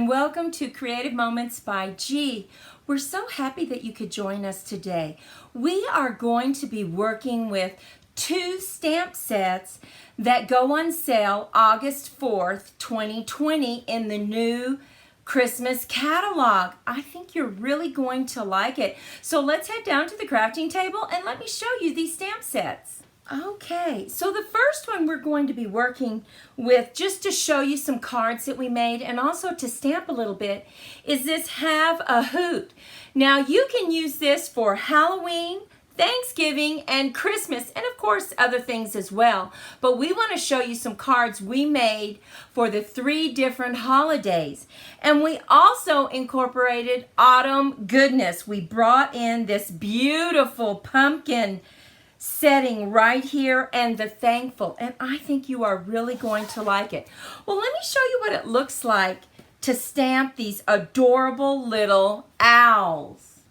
and welcome to Creative Moments by G. We're so happy that you could join us today. We are going to be working with 2 stamp sets that go on sale August 4th, 2020 in the new Christmas catalog. I think you're really going to like it. So let's head down to the crafting table and let me show you these stamp sets. Okay, so the first one we're going to be working with, just to show you some cards that we made and also to stamp a little bit, is this Have a Hoot. Now you can use this for Halloween, Thanksgiving, and Christmas, and of course other things as well. But we want to show you some cards we made for the 3 different holidays. And we also incorporated Autumn Goodness. We brought in this beautiful pumpkin setting right here and the thankful, and I think you are really going to like it. Well, let me show you what it looks like to stamp these adorable little owls.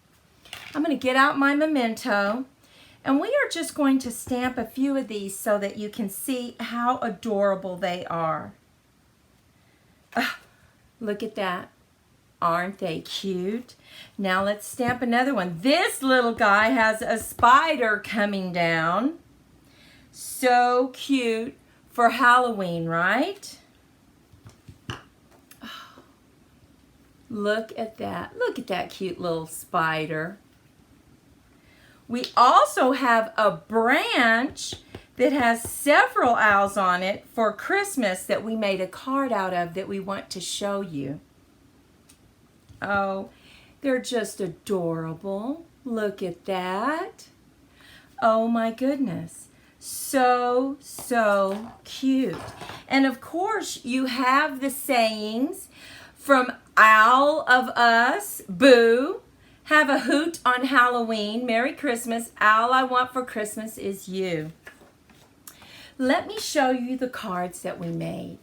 I'm going to get out my memento, and we are just going to stamp a few of these so that you can see how adorable they are. Look at that. Aren't they cute? Now let's stamp another one. This little guy has a spider coming down. So cute for Halloween, right? Oh, look at that. Look at that cute little spider. We also have a branch that has several owls on it for Christmas that we made a card out of that we want to show you. Oh, they're just adorable. Look at that. Oh my goodness. So cute. And of course, you have the sayings from Owl of Us, Boo, Have a Hoot on Halloween, Merry Christmas, All I Want for Christmas is You. Let me show you the cards that we made.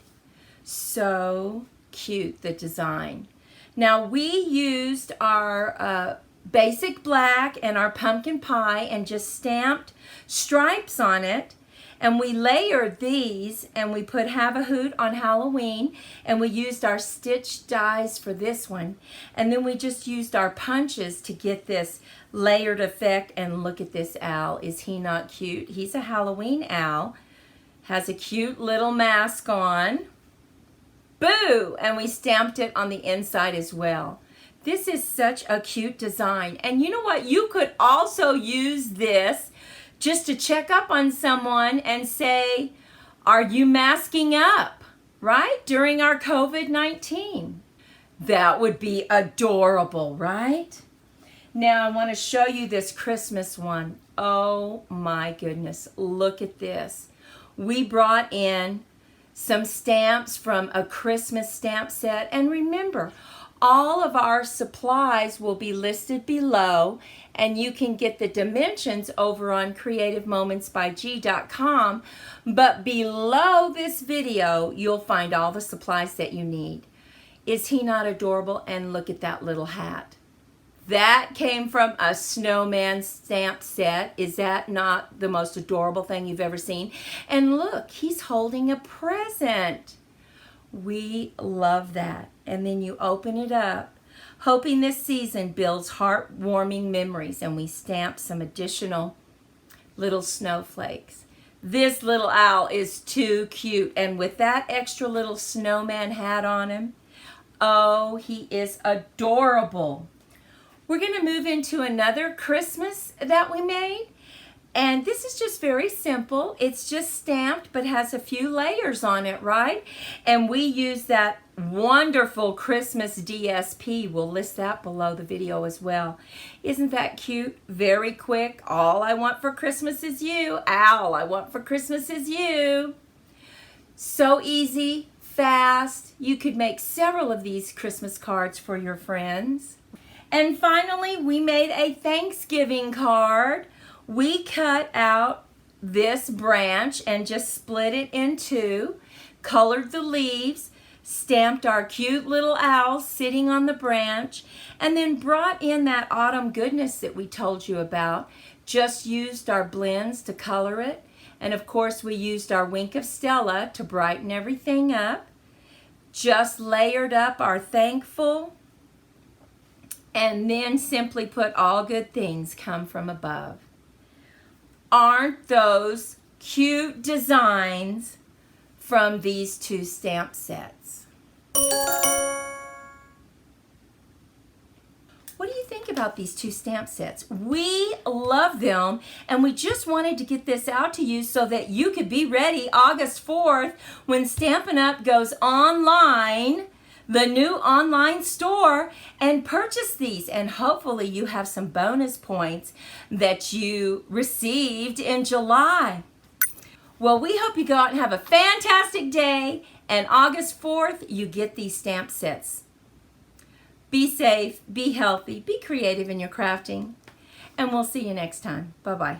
So cute, the design. Now we used our basic black and our pumpkin pie and just stamped stripes on it, and we layered these and we put Have a Hoot on Halloween, and we used our stitch dies for this one, and then we just used our punches to get this layered effect. And look at this owl. Is he not cute? He's a Halloween owl, has a cute little mask on. Boo! And we stamped it on the inside as well. This is such a cute design. And you know what? You could also use this just to check up on someone and say, are you masking up, right? During our COVID-19. That would be adorable, right? Now I want to show you this Christmas one. Oh my goodness. Look at this. We brought in some stamps from a Christmas stamp set. And remember, all of our supplies will be listed below, and you can get the dimensions over on creativemomentsbyg.com. But below this video, you'll find all the supplies that you need. Is he not adorable? And look at that little hat. That came from a snowman stamp set. Is that not the most adorable thing you've ever seen? And look, he's holding a present. We love that. And then you open it up, hoping this season builds heartwarming memories. And we stamp some additional little snowflakes. This little owl is too cute. And with that extra little snowman hat on him, oh, he is adorable. We're going to move into another Christmas that we made, and this is just very simple. It's just stamped but has a few layers on it, right? And we use that wonderful Christmas DSP. We'll list that below the video as well. Isn't that cute? Very quick. All I want for Christmas is you. All I want for Christmas is you. So easy, fast. You could make several of these Christmas cards for your friends. And finally, we made a Thanksgiving card. We cut out this branch and just split it in 2, colored the leaves, stamped our cute little owl sitting on the branch, and then brought in that Autumn Goodness that we told you about. Just used our blends to color it. And of course, we used our Wink of Stella to brighten everything up. just layered up our thankful, and then simply put all good things come from above. Aren't those cute designs from these 2 stamp sets? What do you think about these 2 stamp sets? We love them, and we just wanted to get this out to you so that you could be ready August 4th when Stampin' Up! Goes online, the new online store, and purchase these. And hopefully you have some bonus points that you received in July. Well, we hope you go out and have a fantastic day, and August 4th, you get these stamp sets. Be safe, be healthy, be creative in your crafting, and we'll see you next time. Bye-bye.